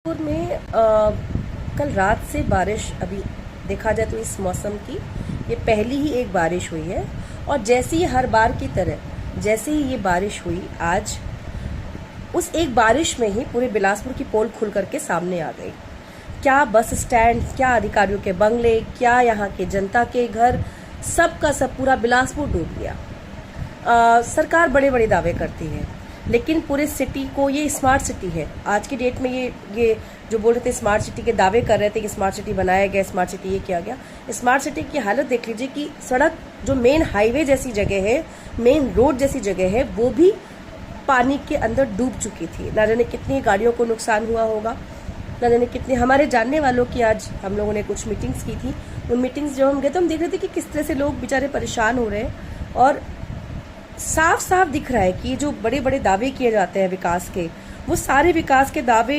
जयपुर में कल रात से बारिश अभी देखा जाए तो इस मौसम की ये पहली ही एक बारिश हुई है। और जैसे ही हर बार की तरह जैसे ही ये बारिश हुई आज उस एक बारिश में ही पूरे बिलासपुर की पोल खुल करके सामने आ गई। क्या बस स्टैंड, क्या अधिकारियों के बंगले, क्या यहाँ के जनता के घर, सब का सब पूरा बिलासपुर डूब गया। सरकार बड़े बड़े दावे करती है लेकिन पूरे सिटी को, ये स्मार्ट सिटी है आज की डेट में। ये जो बोल रहे थे स्मार्ट सिटी के दावे कर रहे थे कि स्मार्ट सिटी बनाया गया, स्मार्ट सिटी ये किया गया। स्मार्ट सिटी की हालत देख लीजिए कि सड़क जो मेन हाईवे जैसी जगह है, मेन रोड जैसी जगह है, वो भी पानी के अंदर डूब चुकी थी। ना जाने कितनी गाड़ियों को नुकसान हुआ होगा, ना जाने कितने हमारे जानने वालों की। आज हम लोगों ने कुछ मीटिंग्स की थी, उन मीटिंग्स जब हम गए तो हम देख रहे थे कि किस तरह से लोग बेचारे परेशान हो रहे हैं। और साफ साफ दिख रहा है कि जो बड़े बड़े दावे किए जाते हैं विकास के, वो सारे विकास के दावे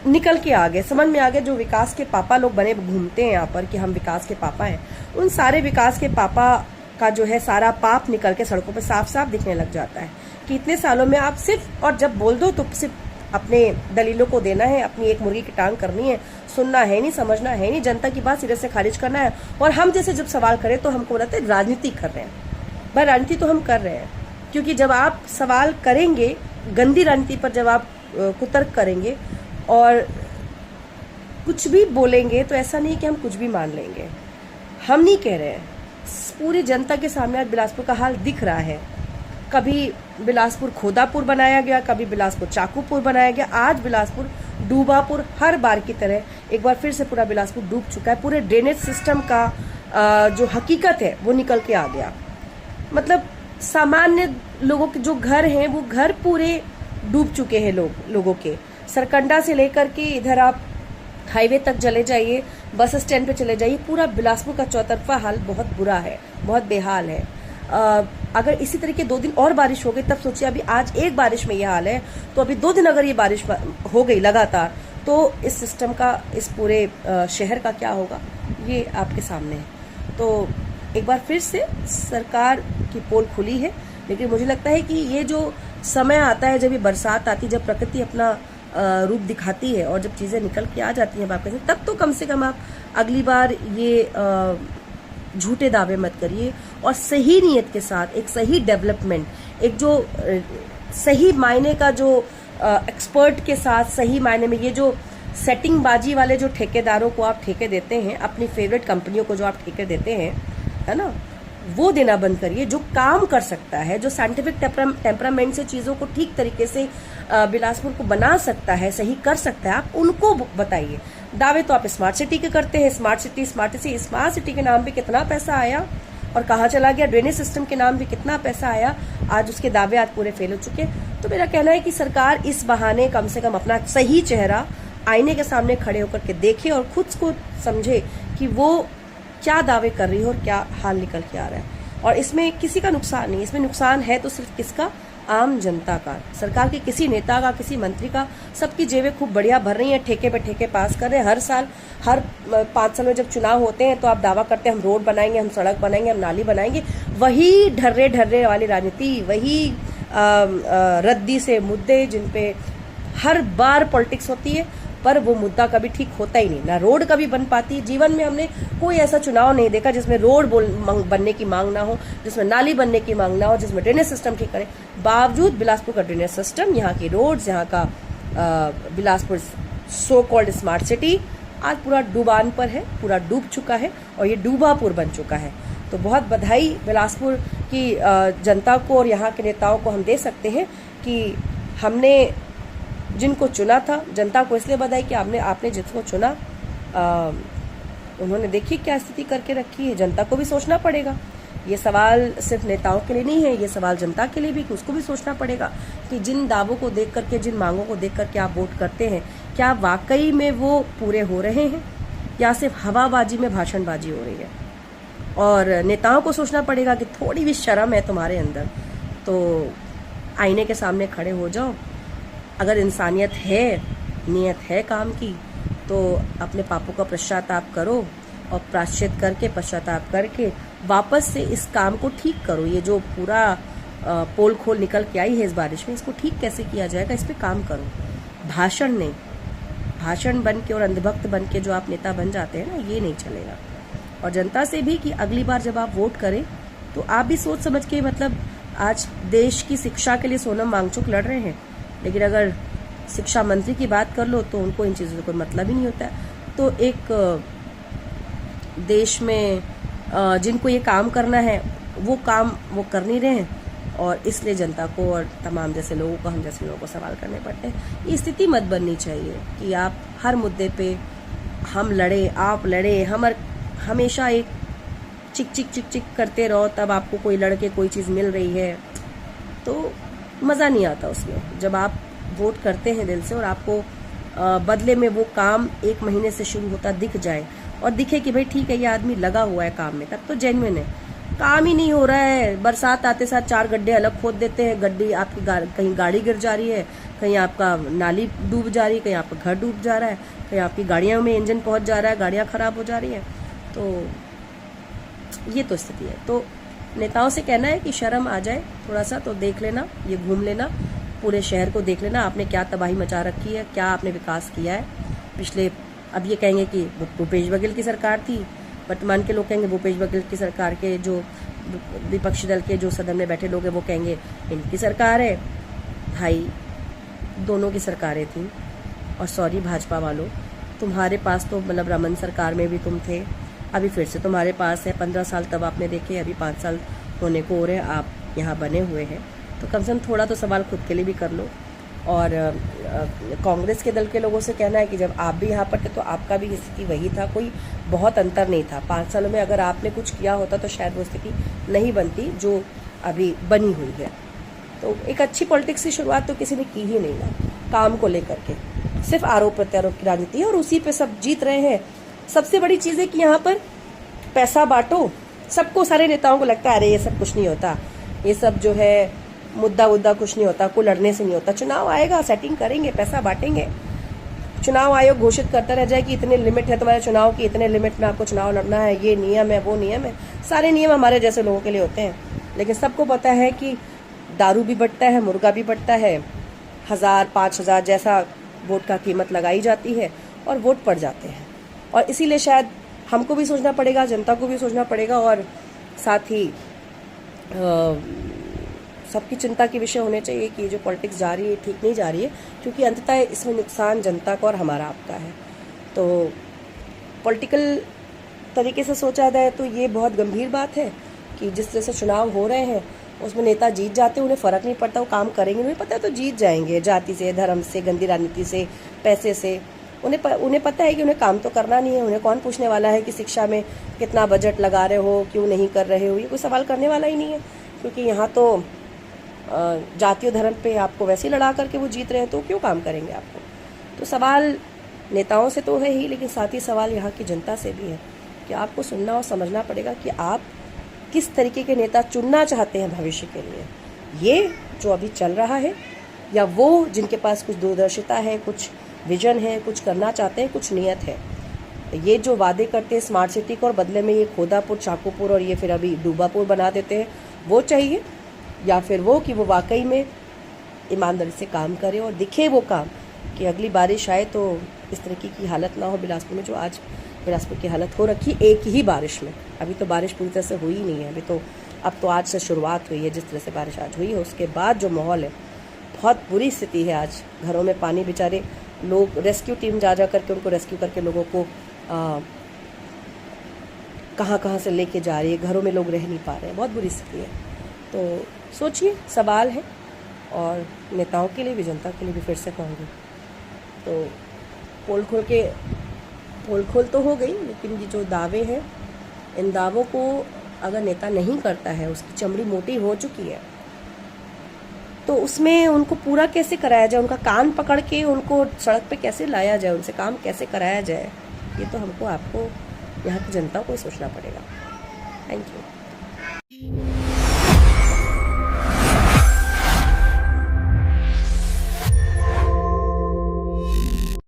निकल के आ गए, समझ में आ गए। जो विकास के पापा लोग बने घूमते हैं यहाँ पर कि हम विकास के पापा हैं, उन सारे विकास के पापा का जो है सारा पाप निकल के सड़कों पर साफ साफ दिखने लग जाता है कि इतने सालों में आप सिर्फ, और जब बोल दो तो सिर्फ अपने दलीलों को देना है, अपनी एक मुर्गी की टांग करनी है, सुनना है नहीं, समझना है नहीं, जनता की बात सिरे से खारिज करना है। और हम जैसे जब सवाल करें तो हमको बताते हैं राजनीति कर रहे हैं। भाई राजनीति तो हम कर रहे हैं, क्योंकि जब आप सवाल करेंगे गंदी राजनीति पर, जब आप कुतर्क करेंगे और कुछ भी बोलेंगे तो ऐसा नहीं कि हम कुछ भी मान लेंगे। हम नहीं कह रहे हैं, पूरी जनता के सामने आज बिलासपुर का हाल दिख रहा है। कभी बिलासपुर खोदापुर बनाया गया, कभी बिलासपुर चाकूपुर बनाया गया, आज बिलासपुर डूबापुर। हर बार की तरह एक बार फिर से पूरा बिलासपुर डूब चुका है। पूरे ड्रेनेज सिस्टम का जो हकीकत है वो निकल के आ गया। मतलब सामान्य लोगों के जो घर हैं वो घर पूरे डूब चुके हैं लोगों के। सरकंडा से लेकर के इधर आप हाईवे तक चले जाइए, बस स्टैंड पे चले जाइए, पूरा बिलासपुर का चौतरफा हाल बहुत बुरा है, बहुत बेहाल है। अगर इसी तरीके 2 दिन और बारिश हो गई, तब सोचिए अभी आज एक बारिश में ये हाल है तो अभी 2 दिन अगर ये बारिश हो गई लगातार तो इस सिस्टम का, इस पूरे शहर का क्या होगा, ये आपके सामने है। तो एक बार फिर से सरकार की पोल खुली है, लेकिन मुझे लगता है कि ये जो समय आता है, जब ये बरसात आती है, जब प्रकृति अपना रूप दिखाती है और जब चीजें निकल के आ जाती हैं वापस, तब तो कम से कम आप अगली बार ये झूठे दावे मत करिए और सही नीयत के साथ एक सही डेवलपमेंट, एक जो सही मायने का जो एक्सपर्ट के साथ, सही मायने में ये जो सेटिंग बाजी वाले जो ठेकेदारों को आप ठेके देते हैं, अपनी फेवरेट कंपनियों को जो आप ठेके देते हैं, है ना, वो देना बंद करिए। जो काम कर सकता है, जो साइंटिफिक टेम्परामेंट से चीजों को ठीक तरीके से बिलासपुर को बना सकता है, सही कर सकता है, आप उनको बताइए। दावे तो आप स्मार्ट सिटी के करते हैं, स्मार्ट सिटी के नाम पे कितना पैसा आया और कहाँ चला गया, ड्रेनेज सिस्टम के नाम पे कितना पैसा आया, आज उसके दावे आज पूरे फेल हो चुके। तो मेरा कहना है कि सरकार इस बहाने कम से कम अपना सही चेहरा आईने के सामने खड़े होकर के देखे और खुद को समझे कि वो क्या दावे कर रही है और क्या हाल निकल के आ रहा है। और इसमें किसी का नुकसान नहीं, इसमें नुकसान है तो सिर्फ किसका, आम जनता का। सरकार के किसी नेता का, किसी मंत्री का, सबकी जेबें खूब बढ़िया भर रही हैं, ठेके पे ठेके पास कर रहे हैं। हर साल, हर 5 साल में जब चुनाव होते हैं तो आप दावा करते हैं हम रोड बनाएंगे, हम सड़क बनाएंगे, हम नाली बनाएंगे। वही ढर्रे वाली राजनीति, वही रद्दी से मुद्दे जिनपे हर बार पॉलिटिक्स होती है, पर वो मुद्दा कभी ठीक होता ही नहीं, ना रोड कभी बन पाती। जीवन में हमने कोई ऐसा चुनाव नहीं देखा जिसमें रोड बनने की मांग ना हो, जिसमें नाली बनने की मांग ना हो, जिसमें ड्रेनेज सिस्टम ठीक करे। बावजूद बिलासपुर का ड्रेनेज सिस्टम, यहाँ की रोड्स, यहाँ का Bilaspur so called smart city आज पूरा डूबान पर है, पूरा डूब चुका है और ये डूबापुर बन चुका है। तो बहुत बधाई बिलासपुर की जनता को और यहाँ के नेताओं को हम दे सकते हैं कि हमने जिनको चुना था, जनता को इसलिए बधाई कि आपने जिसको चुना उन्होंने देखिए क्या स्थिति करके रखी है। जनता को भी सोचना पड़ेगा, ये सवाल सिर्फ नेताओं के लिए नहीं है, ये सवाल जनता के लिए भी, कि उसको भी सोचना पड़ेगा कि जिन दावों को देख करके, जिन मांगों को देख करके आप वोट करते हैं, क्या वाकई में वो पूरे हो रहे हैं या सिर्फ हवाबाजी में भाषणबाजी हो रही है। और नेताओं को सोचना पड़ेगा कि थोड़ी भी शर्म है तुम्हारे अंदर तो आईने के सामने खड़े हो जाओ। अगर इंसानियत है, नियत है काम की, तो अपने पापों का पश्चाताप करो और प्रायश्चित करके, पश्चाताप करके वापस से इस काम को ठीक करो। ये जो पूरा पोल खोल निकल के आई है इस बारिश में, इसको ठीक कैसे किया जाएगा, इस पे काम करो। भाषण नहीं, भाषण बन के और अंधभक्त बन के जो आप नेता बन जाते हैं ना, ये नहीं चलेगा। और जनता से भी कि अगली बार जब आप वोट करें तो आप भी सोच समझ के, मतलब आज देश की शिक्षा के लिए सोनम वांगचुक लड़ रहे हैं, लेकिन अगर शिक्षा मंत्री की बात कर लो तो उनको इन चीज़ों से कोई मतलब ही नहीं होता है। तो एक देश में जिनको ये काम करना है वो काम वो कर नहीं रहे हैं, और इसलिए जनता को और तमाम जैसे लोगों को, हम जैसे लोगों को सवाल करने पड़ते हैं। ये स्थिति मत बननी चाहिए कि आप हर मुद्दे पे हम लड़े, आप लड़े, हमेशा एक चिक चिक चिक चिक करते रहो, तब आपको कोई लड़के कोई चीज़ मिल रही है तो मज़ा नहीं आता उसमें। जब आप वोट करते हैं दिल से और आपको बदले में वो काम 1 महीने से शुरू होता दिख जाए और दिखे कि भाई ठीक है ये आदमी लगा हुआ है काम में, तब तो जेन्युइन है। काम ही नहीं हो रहा है, बरसात आते साथ 4 गड्ढे अलग खोद देते हैं, गड्ढी आपकी कहीं गाड़ी गिर जा रही है, कहीं आपका नाली डूब जा रही है, कहीं आपका घर डूब जा रहा है, कहीं आपकी गाड़ियों में इंजन पहुंच जा रहा है, गाड़ियां खराब हो जा रही है। तो ये तो स्थिति है। तो नेताओं से कहना है कि शर्म आ जाए थोड़ा सा, तो देख लेना, ये घूम लेना, पूरे शहर को देख लेना, आपने क्या तबाही मचा रखी है, क्या आपने विकास किया है पिछले। अब ये कहेंगे कि भूपेश बघेल की सरकार थी, वर्तमान के लोग कहेंगे भूपेश बघेल की सरकार के जो विपक्षी दल के जो सदन में बैठे लोग हैं वो कहेंगे इनकी सरकार है। भाई दोनों की सरकारें थी, और सॉरी भाजपा वालों, तुम्हारे पास तो मतलब रमन सरकार में भी तुम थे, अभी फिर से तुम्हारे पास है। 15 साल तब आपने देखे, अभी 5 साल होने को हो रहे, आप यहाँ बने हुए हैं, तो कम से कम थोड़ा तो सवाल खुद के लिए भी कर लो। और कांग्रेस के दल के लोगों से कहना है कि जब आप भी यहाँ पर थे तो आपका भी स्थिति वही था, कोई बहुत अंतर नहीं था। 5 सालों में अगर आपने कुछ किया होता तो शायद वो स्थिति नहीं बनती जो अभी बनी हुई है। तो एक अच्छी पॉलिटिक्स की शुरुआत तो किसी ने की ही नहीं ना, काम को लेकर के सिर्फ आरोप प्रत्यारोप की राजनीति है और उसी पे सब जीत रहे हैं। सबसे बड़ी चीज़ है कि यहाँ पर पैसा बांटो सबको, सारे नेताओं को लगता है अरे ये सब कुछ नहीं होता, ये सब जो है मुद्दा कुछ नहीं होता, कोई लड़ने से नहीं होता। चुनाव आएगा, सेटिंग करेंगे, पैसा बांटेंगे, चुनाव आयोग घोषित करता रह जाए कि इतने लिमिट है तुम्हारे चुनाव की, इतने लिमिट में आपको चुनाव लड़ना है, ये नियम है, वो नियम है। सारे नियम हमारे जैसे लोगों के लिए होते हैं, लेकिन सबको पता है कि दारू भी बटता है, मुर्गा भी बटता है, 1000 5000 जैसा वोट का कीमत लगाई जाती है और वोट पड़ जाते हैं। और इसीलिए शायद हमको भी सोचना पड़ेगा, जनता को भी सोचना पड़ेगा, और साथ ही सबकी चिंता के विषय होने चाहिए कि जो पॉलिटिक्स जा रही है ठीक नहीं जा रही है, क्योंकि अंततः इसमें नुकसान जनता का और हमारा आपका है। तो पॉलिटिकल तरीके से सोचा जाए तो ये बहुत गंभीर बात है कि जिस तरह से चुनाव हो रहे हैं उसमें नेता जीत जाते हैं, उन्हें फ़र्क नहीं पड़ता वो काम करेंगे, उन्हें पता है तो जीत जाएंगे, जाति से, धर्म से, गंदी राजनीति से, पैसे से। उन्हें पता है कि उन्हें काम तो करना नहीं है। उन्हें कौन पूछने वाला है कि शिक्षा में कितना बजट लगा रहे हो, क्यों नहीं कर रहे हो, ये कोई सवाल करने वाला ही नहीं है, क्योंकि यहाँ तो जातीय धर्म पे आपको वैसे ही लड़ा करके वो जीत रहे हैं, तो क्यों काम करेंगे आपको। तो सवाल नेताओं से तो है ही, लेकिन साथ ही सवाल यहाँ की जनता से भी है कि आपको सुनना और समझना पड़ेगा कि आप किस तरीके के नेता चुनना चाहते हैं भविष्य के लिए। ये जो अभी चल रहा है, या वो जिनके पास कुछ दूरदर्शिता है, कुछ विजन है, कुछ करना चाहते हैं, कुछ नियत है। ये जो वादे करते हैं स्मार्ट सिटी को और बदले में ये खोदापुर, चाकूपुर और ये फिर अभी डूबापुर बना देते हैं, वो चाहिए, या फिर वो कि वो वाकई में ईमानदारी से काम करे और दिखे वो काम कि अगली बारिश आए तो इस तरीके की हालत ना हो बिलासपुर में, जो आज बिलासपुर की हालत हो रखी एक ही बारिश में। अभी तो बारिश पूरी तरह से हुई ही नहीं है, अभी तो अब तो आज से शुरुआत हुई है। जिस तरह से बारिश आज हुई है उसके बाद जो माहौल है, बहुत बुरी स्थिति है। आज घरों में पानी, बेचारे लोग, रेस्क्यू टीम जा करके उनको रेस्क्यू करके लोगों को कहाँ से लेके जा रही है, घरों में लोग रह नहीं पा रहे हैं, बहुत बुरी स्थिति है। तो सोचिए, सवाल है, और नेताओं के लिए भी, जनता के लिए भी फिर से कहूँगी। तो पोल खोल तो हो गई, लेकिन ये जो दावे हैं, इन दावों को अगर नेता नहीं करता है, उसकी चमड़ी मोटी हो चुकी है, तो उसमें उनको पूरा कैसे कराया जाए, उनका कान पकड़ के उनको सड़क पे कैसे लाया जाए, उनसे काम कैसे कराया जाए, ये तो हमको, आपको, यहाँ की जनता को ही सोचना पड़ेगा। Thank you.